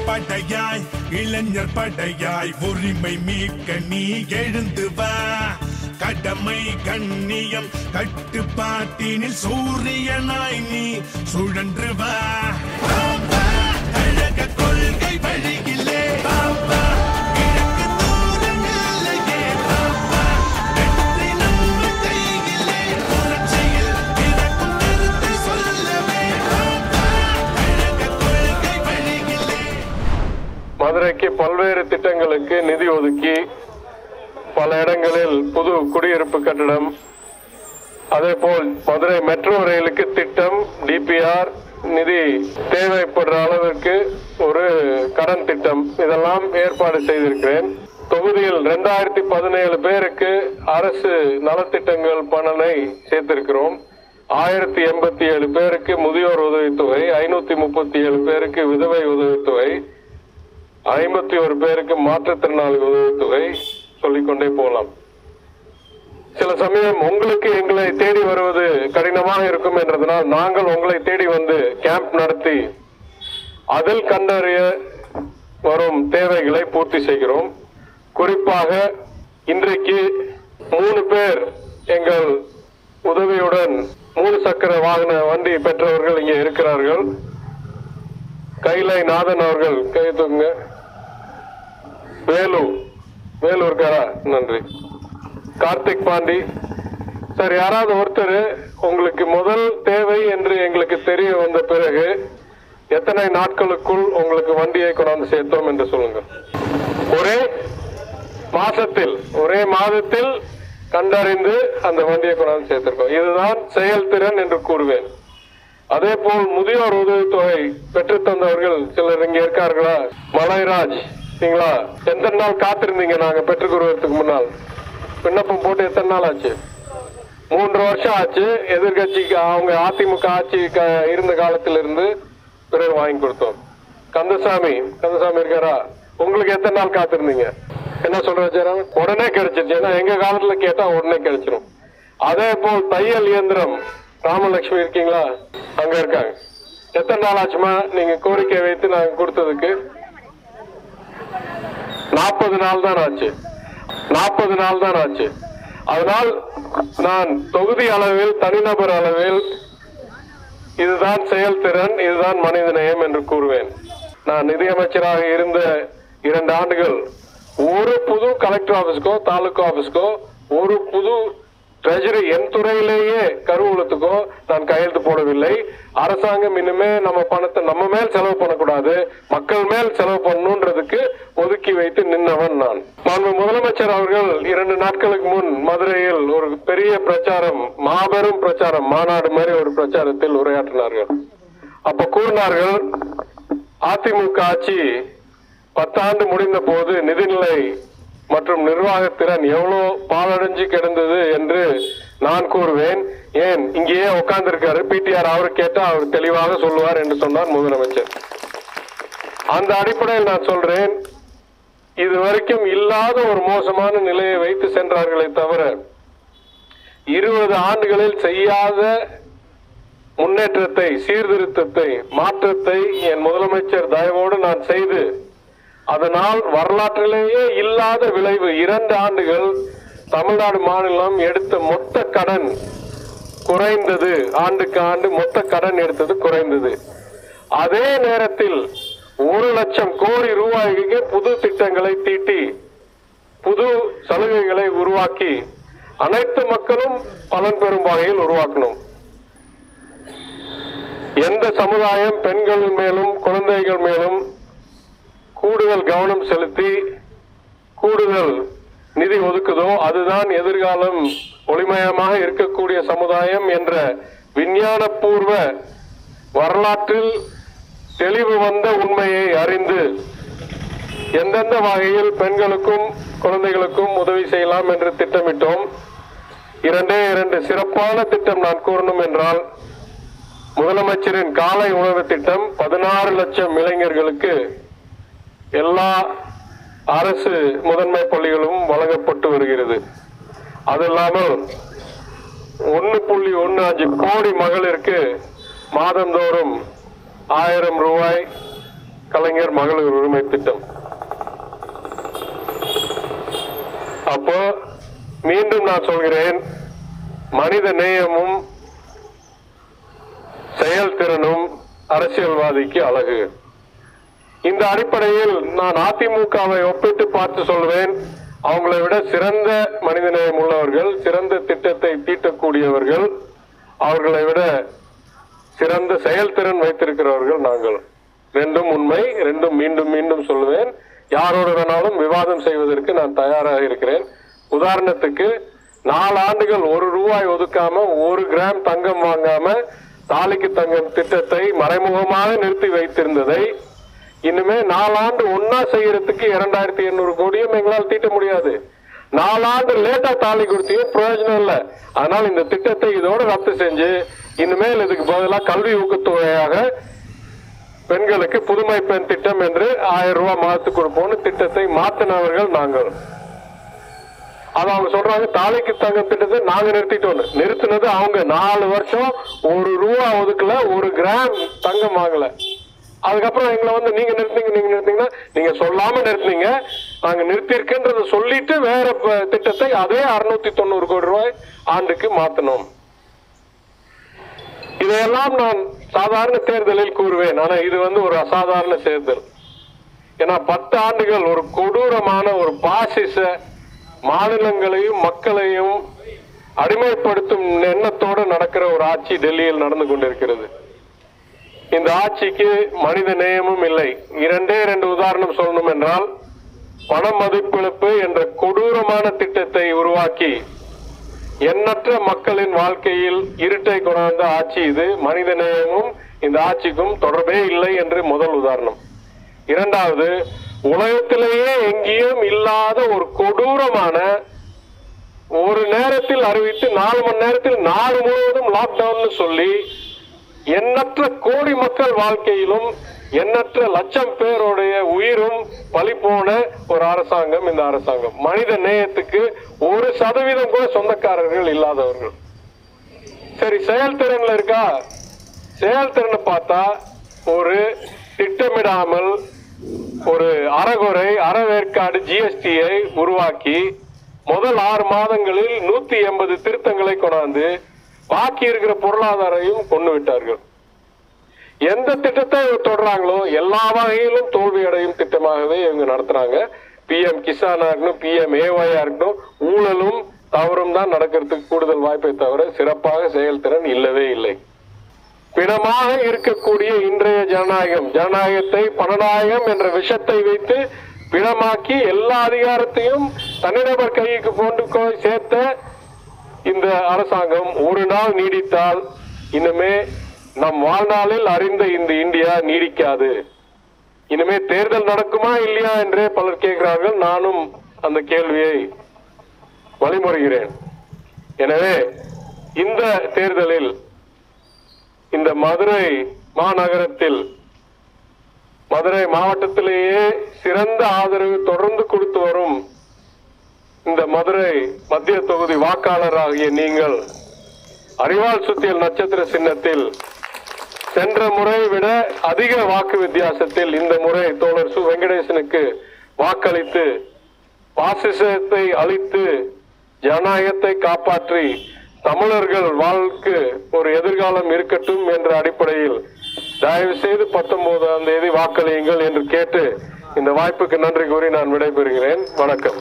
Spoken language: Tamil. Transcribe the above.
படையாய் இளைஞர் படையாய் உரிமை மீட்க நீ எழுந்து வா. கடமை கண்ணியம் கட்டுப்பாட்டினில் சூரியனாய் நீ சுழன்று வா. கழக கொள்கை வழியிலே மதுரைக்கு பல்வேறு திட்டங்களுக்கு நிதி ஒதுக்கி பல இடங்களில் புது குடியிருப்பு கட்டடம், அதேபோல் மதுரை மெட்ரோ ரயிலுக்கு திட்டம், டிபிஆர் நிதி தேவைப்படுற அளவிற்கு ஒரு கடன் திட்டம், இதெல்லாம் ஏற்பாடு செய்திருக்கிறேன். தொகுதியில் 2017 பேருக்கு அரசு நலத்திட்டங்கள் பலனை சேர்த்திருக்கிறோம். 1087 பேருக்கு முதியோர் உதவித்தொகை, 537 பேருக்கு விதவை உதவித்தொகை, 51 பேருக்கு மாற்றுத்திறனாளி உதவித்தொகை, சொல்லிக்கொண்டே போகலாம். சில சமயம் உங்களுக்கு எங்களை தேடி வருவது கடினமாக இருக்கும் என்றதனால் நாங்கள் உங்களை தேடி வந்து கேம்ப் நடத்தி அதில் கண்டறிய வரும் தேவைகளை பூர்த்தி செய்கிறோம். குறிப்பாக இன்றைக்கு 3 பேர் எங்கள் உதவியுடன் 3 சக்கர வாகன வண்டி பெற்றவர்கள் இங்கே இருக்கிறார்கள். கைலை நாதன் அவர்கள் கை தூங்க. வேலூர் காரா, நன்றி. கார்த்திக் பாண்டி சார், யாராவது ஒருத்தர் உங்களுக்கு முதல் தேவை என்று எங்களுக்கு தெரிய வந்த பிறகு எத்தனை நாட்களுக்குள் உங்களுக்கு வண்டியை கொண்டாந்து சேர்த்தோம் என்று சொல்லுங்கள். ஒரே மாதத்தில் கண்டறிந்து அந்த வண்டியை கொண்டாந்து சேர்த்திருக்கோம். இதுதான் செயல்திறன் என்று கூறுவேன். அதே போல் முதியோர் உதவித்தொகை பெற்று தந்தவர்கள் சிலர் இங்க இருக்கார்களா? மலைராஜ், நீங்களா? எத்தனை நாள் காத்திருந்தீங்க? நாங்க பெற்றுக்கொள்வதற்கு முன்னால் விண்ணப்பம் போட்டு எத்தனை நாள் ஆச்சு? 3 வருஷம் ஆச்சு. எதிர்கட்சிக்கு அவங்க அதிமுக ஆட்சி இருந்த காலத்திலிருந்து பிறகு வாங்கி கொடுத்தோம். கந்தசாமி இருக்காரா? உங்களுக்கு எத்தனை நாள் காத்திருந்தீங்க? என்ன சொல்ற? உடனே கிடைச்சிருச்சு. ஏன்னா எங்க காலத்துல கேட்டா உடனே கிடைச்சிடும். அதே போல் தையல் இயந்திரம் ராமலட்சுமி இருக்கீங்களா? அங்க இருக்காங்க. எத்தனை நாள் ஆச்சுமா நீங்க கோரிக்கை வைத்து நாங்க கொடுத்ததுக்கு? 40 நாள் தான் ஆச்சு. அதனால் நான் தொகுதி அளவில், தனிநபர் அளவில் இதுதான் செயல்திறன், இதுதான் மனிதநேயம் என்று கூறுவேன். நான் நிதியமைச்சராக இருந்த 2 ஆண்டுகள் ஒரு புது கலெக்டர் ஆபீஸ்க்கோ தாலுகா ஆபீஸ்க்கோ ஒரு புது ட்ரெஜரி என் துறையிலேயே கருவூலத்துக்கோ நான் கையெழுத்து போடவில்லை. அரசாங்கம் இனிமே நம்ம பணத்தை நம்ம மேல் செலவு பண்ணக்கூடாது, மக்கள் மேல் செலவு பண்ணணுன்றதுக்கு ஒதுக்கி வைத்து நின்றவன் நான். மாண்பு முதலமைச்சர் அவர்கள் 2 நாட்களுக்கு முன் மதுரையில் ஒரு பெரிய பிரச்சாரம், மாபெரும் பிரச்சாரம், மாநாடு மாதிரி ஒரு பிரச்சாரத்தில் உரையாற்றினார்கள். அப்ப கூறினார்கள், அதிமுக ஆட்சி 10 ஆண்டு முடிந்த போது நிதிநிலை மற்றும் நிர்வாகத்திறன் எவ்வளவு பாழடைஞ்சு கிடந்தது என்று நான் கூறுவேன். ஏன் இங்கேயே உட்கார்ந்து இருக்காரு பிடிஆர், அவரு கேட்டா அவர் தெளிவாக சொல்லுவார் என்று சொன்னார் முதலமைச்சர். அந்த அடிப்படையில் நான் சொல்றேன், இதுவரைக்கும் இல்லாத ஒரு மோசமான நிலையை வைத்து சென்றார்களே தவிர 20 ஆண்டுகளில் செய்யாத முன்னேற்றத்தை, சீர்திருத்தத்தை, மாற்றத்தை என் முதலமைச்சர் தயவோடு நான் செய்து, அதனால் வரலாற்றிலேயே இல்லாத விளைவு 2 ஆண்டுகள் தமிழ்நாடு மாநிலம் எடுத்த மொத்த கடன் குறைந்தது. ஆண்டுக்கு ஆண்டு மொத்த கடன் எடுத்தது குறைந்தது. அதே நேரத்தில் 1 லட்சம் கோடி ரூபாய்க்கு புது திட்டங்களை தீட்டி, புது சலுகைகளை உருவாக்கி அனைத்து மக்களும் பலன் பெறும் வகையில் உருவாக்கணும். எந்த சமுதாயம் பெண்கள் மேலும் குழந்தைகள் மேலும் கூடுதல் கவனம் செலுத்தி கூடுதல் நிதி ஒதுக்குதோ அதுதான் எதிர்காலம் ஒளிமயமாக இருக்கக்கூடிய சமுதாயம் என்ற விஞ்ஞானபூர்வ வரலாற்றில் தெளிவு வந்த உண்மையை அறிந்து எந்தெந்த வகையில் பெண்களுக்கும் குழந்தைகளுக்கும் உதவி செய்யலாம் என்று திட்டமிட்டோம். 2 சிறப்பான திட்டம் நான் கூறணும் என்றால், முதலமைச்சரின் காலை உணவு திட்டம் 16 லட்சம் இளைஞர்களுக்கு எல்லா அரசு முதன்மை பள்ளிகளும் வழங்கப்பட்டு வருகிறது. அது இல்லாமல் 1.15 கோடி மகளிருக்கு மாதந்தோறும் 1000 ரூபாய் கலைஞர் மகளிர் உரிமை திட்டம். அப்போ மீண்டும் நான் சொல்கிறேன், மனித நேயமும் செயல்திறனும் அரசியல்வாதிக்கு அழகு. இந்த அடிப்படையில் நான் அதிமுகவை ஒப்பிட்டு பார்த்து சொல்வேன், அவங்களை விட சிறந்த மனிதநேயம் உள்ளவர்கள், சிறந்த திட்டத்தை தீட்டக்கூடியவர்கள், அவர்களை விட சிறந்த செயல்திறன் வைத்திருக்கிறவர்கள் நாங்கள். ரெண்டும் உண்மை, ரெண்டும் மீண்டும் மீண்டும் சொல்லுவேன். யாரோடு வேணாலும் விவாதம் செய்வதற்கு நான் தயாராக இருக்கிறேன். உதாரணத்துக்கு 4 ஆண்டுகள் 1 ரூபாய் ஒதுக்காம 1 கிராம் தங்கம் வாங்காம தாலிக்கு தங்கம் திட்டத்தை மறைமுகமாக நிறுத்தி வைத்திருந்ததை இன்னுமே 4 ஆண்டு ஒன்னா செய்யறதுக்கு 2800 கோடியும் எங்களால் தீட்ட முடியாது. 4 ஆண்டு லேட்டா தாலி கொடுத்தியும் பிரயோஜனம் இல்லை. அதனால் இந்த திட்டத்தை இதோடு ரத்து செஞ்சு இனிமேல் இதுக்கு பதிலாக கல்வி ஊக்கத்தொகையாக பெண்களுக்கு புதுமை பெண் திட்டம் என்று 1000 ரூபாய் மாதத்துக்கு கொடுப்போம்னு திட்டத்தை மாத்தினவர்கள் நாங்கள். அது அவங்க சொல்றாங்க, தாலிக்கு தங்கம் திட்டத்தை நாங்க நிறுத்திட்டோம். நிறுத்தினது அவங்க 4 வருஷம் 1 ரூபாய் ஒதுக்கல, 1 கிராம் தங்கம் வாங்கல. அதுக்கப்புறம் எங்களை வந்து நீங்க நிறுத்தினீங்கன்னா நீங்க சொல்லாம நிறுத்தினீங்க, நாங்க நிறுத்திருக்குன்றத சொல்லிட்டு வேற திட்டத்தை அதே 690 கோடி ரூபாய் ஆண்டுக்கு மாத்தணும். இதையெல்லாம் நான் சாதாரண தேர்தலில் கூறுவேன். ஆனா இது வந்து ஒரு அசாதாரண தேர்தல். ஏன்னா 10 ஆண்டுகள் ஒரு கொடூரமான ஒரு பாசிச மாநிலங்களையும் மக்களையும் அடிமைப்படுத்தும் எண்ணத்தோடு நடக்கிற ஒரு ஆட்சி டெல்லியில் நடந்து கொண்டிருக்கிறது. இந்த ஆட்சிக்கு மனித நேயமும் இல்லை. 2 உதாரணம் சொல்லணும் என்றால், பண மதிப்பிழப்பு என்ற கொடூரமான திட்டத்தை உருவாக்கி எண்ணற்ற மக்களின் வாழ்க்கையில் இருட்டை கொண்டாந்த ஆட்சி இது. மனித நேயமும் இந்த ஆட்சிக்கும் தொடர்பே இல்லை என்று முதல் உதாரணம். 2வது, உலகத்திலேயே எங்கேயும் இல்லாத ஒரு கொடூரமான, ஒரு நேரத்தில் அறிவித்து 4 மணி நேரத்தில் நாடு முழுவதும் லாக்டவுன் சொல்லி எண்ணற்ற கோடி மக்கள் வாழ்க்கையிலும் எண்ணற்ற லட்சம் பேருடைய உயிரும் பலி போன ஒரு அரசாங்கம் இந்த அரசாங்கம். மனித நேயத்துக்கு 1% கூட சொந்தக்காரர்கள் இல்லாதவர்கள். சரி, செயல்திறன்ல இருக்கா? செயல்திறனை பார்த்தா ஒரு திட்டமிடாமல் ஒரு அறகுறை அறவேற்காடு ஜிஎஸ்டியை உருவாக்கி முதல் 6 மாதங்களில் 180 திருத்தங்களை கொண்டாந்து பாக்கி இருக்கிற பொருளாதாரையும் கொண்டு விட்டார்கள். எந்த திட்டத்தை தொடர்றாங்களோ எல்லா வகையிலும் தோல்வி அடையும் திட்டமாகவே இவங்க நடத்துறாங்க. பிஎம் கிசானா இருக்கட்டும், PMAY இருக்கட்டும், ஊழலும் தவறும் தான் நடக்கிறதுக்கு கூடுதல் வாய்ப்பை தவிர சிறப்பாக செயல்திறன் இல்லவே இல்லை. பிணமாக இருக்கக்கூடிய இன்றைய ஜனநாயகத்தை பணநாயகம் என்ற விஷத்தை வைத்து பிணமாக்கி எல்லா அதிகாரத்தையும் தனிநபர் கைக்கு கொண்டு சேர்த்த இந்த அரசாங்கம் ஒரு நாள் நீடித்தால் இனிமே நம் வாழ்நாளில் அறிந்த இந்த இந்தியா நீடிக்காது. இனிமே தேர்தல் நடக்குமா இல்லையா என்றே பலர் கேட்கிறார்கள். நானும் அந்த கேள்வியை வழிமுறைகிறேன். எனவே இந்த தேர்தலில் இந்த மதுரை மாநகரத்தில், மதுரை மாவட்டத்திலேயே சிறந்த ஆதரவு தொடர்ந்து கொடுத்து வரும் இந்த மதுரை மத்திய தொகுதி வாக்காளராகிய நீங்கள் அறிவால் சுத்தியல் நட்சத்திர சின்னத்தில் சென்ற முறை விட அதிக வாக்கு வித்தியாசத்தில் இந்த முறை தோழர் சு வெங்கடேசனுக்கு வாக்களித்து பாசிசத்தை அழித்து ஜனநாயகத்தை காப்பாற்றி தமிழர்கள் வாழ்க்கு ஒரு எதிர்காலம் இருக்கட்டும் என்ற அடிப்படையில் தயவு செய்து 19ஆம் தேதி வாக்களியுங்கள் என்று கேட்டு இந்த வாய்ப்புக்கு நன்றி கூறி நான் விடைபெறுகிறேன். வணக்கம்.